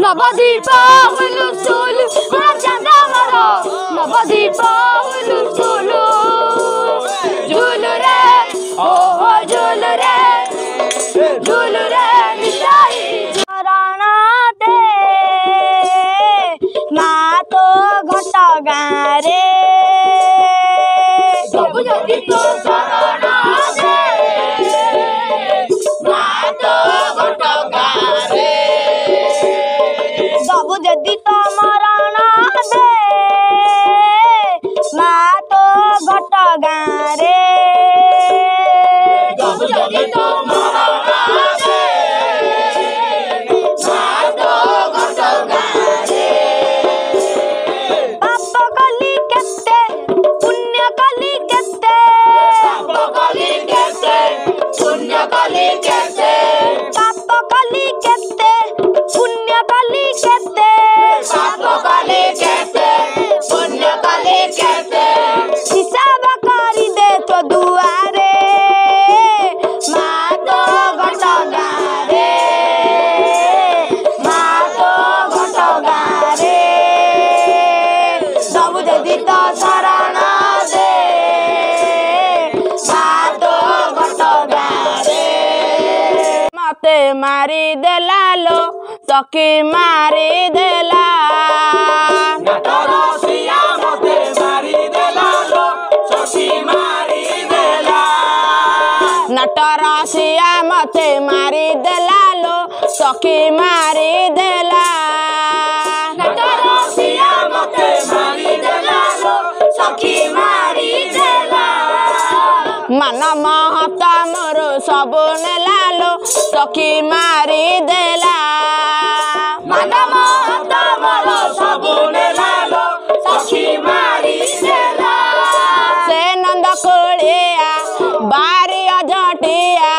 नवदीप हुलुसुलु चंदा मरो नवदीप हुलुसुलु झूलु रे ओ झूलु रे निताई चरण दे ना तो घट गाँ रे सब जति तो शरण दे ना तो घट गाँ रे सब जदि तो मरण दे ना तो घट गाँ रे सब जदि तो मरण दे ना तो घट गाँ रे पाप कली केते पुण्य कली केते पाप कली केते पुण्य कली केते पाप कली केते पुण्य कली केते पाप कली केते पुण्य कली केते हिसाब करी दे तो दुआरे माँ तो घट गाँ रे माँ तो घट गाँ रे सब जदि तो शरण दे माँ तो घट गाँ रे मते मारी देला लो सखी मारी देला नटरसिया मते मारी देला लो सखी मारी देला नटरसिया मते मारी देला लो सखी मारी देला नटरसिया मते मारी देला लो सखी मारी देला मन महता मोर सब नेला लो सखी मारी देला मन महता मोर सब नेला लो सखी मारी देला से नंद कोड़िया बारी अजटिया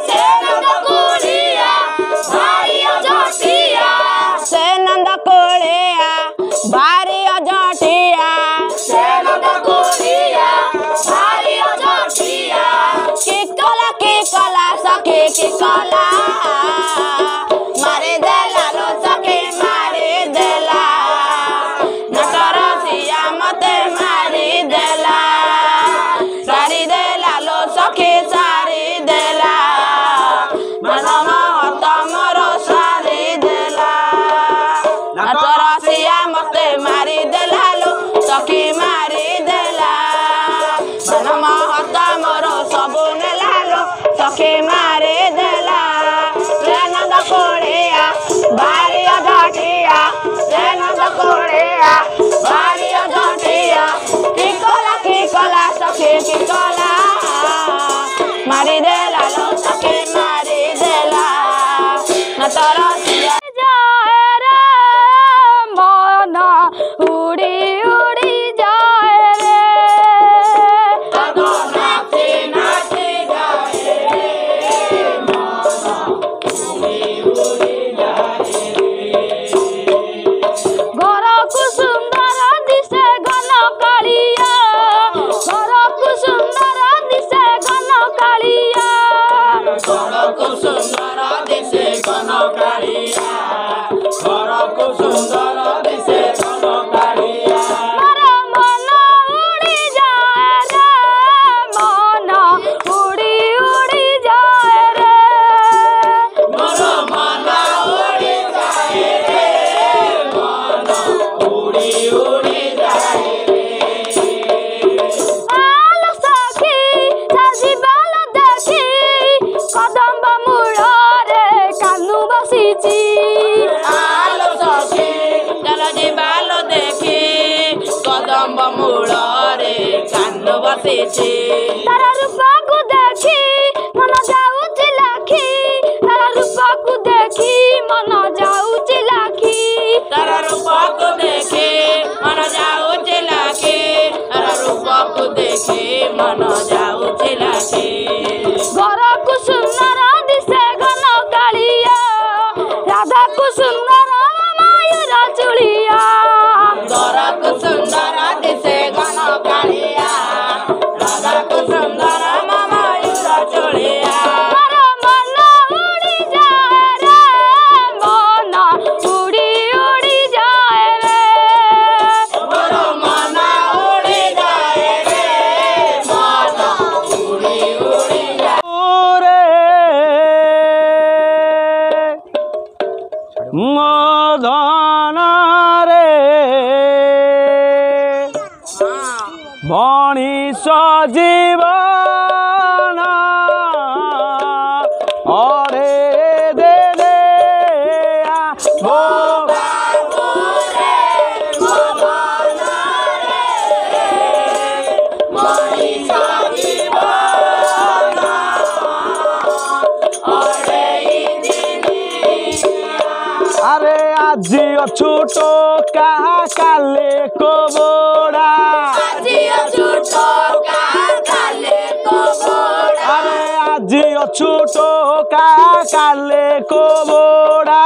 से नंद कोड़िया बारी अजटिया से नंद कोड़िया बारी अजटिया से नंद कोड़िया बारी अजटिया की कला सखी की कला मारी देला लो सखी मारी देला नटरसिया मते मारी देला सारी देला लो सखी सारी देला मन महत मोर सारी देला नटरसिया मते मारी देला लो सखी मूल रे कांड बसिछि तारा रूप को देखी मन जाऊची लाखी तारा रूप को देखी मन जाऊची लाखी तारा रूप को देखी मन जाऊची लाखी तारा रूप को देखी मन जाऊची लाखी घर को सुंदर दिसे घन कालिया राधा को सुंदर मायूर चुड़िया घर को सुंदर दिसे घन कालिया राधा को सुंदर मायूर चुड़िया मन उड़ी जाए रे मन उड़ी उड़ी जाए रे मोर मन उड़ी जाए रे मन उड़ी उड़ी जाए मदन रे मनीष जीवन अरे देले भो अरे आज छुटो कहा काले को बोड़ा अरे आज छुटो कहा काले को बोड़ा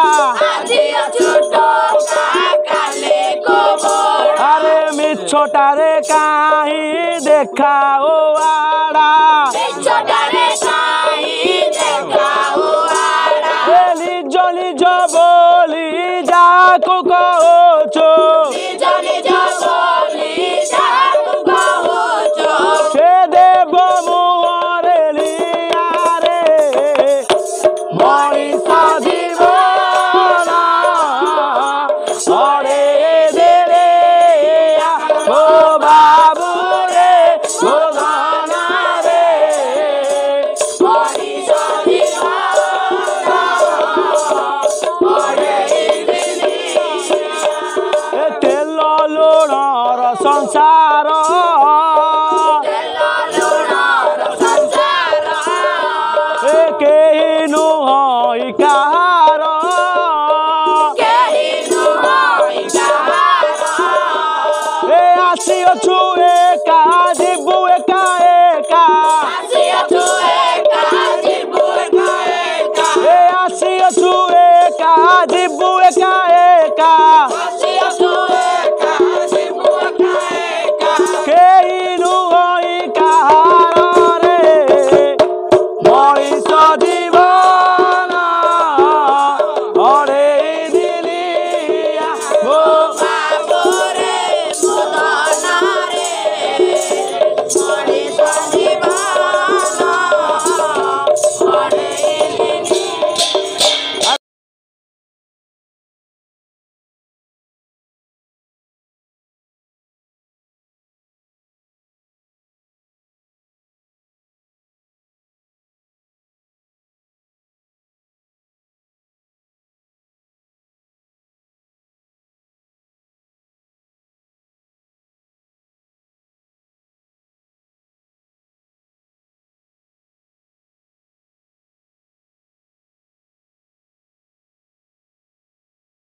अरे मिछोटारे काहीं देखा ओ आड़ा निज निज बोली जाको कहोचो से देव मुहरे लिया रे मनीष जीवन अरे देले ओ बाबू रे ओ धना रे मनीष तेल लुणर संसार केही नुहई कहार आसी अछु एका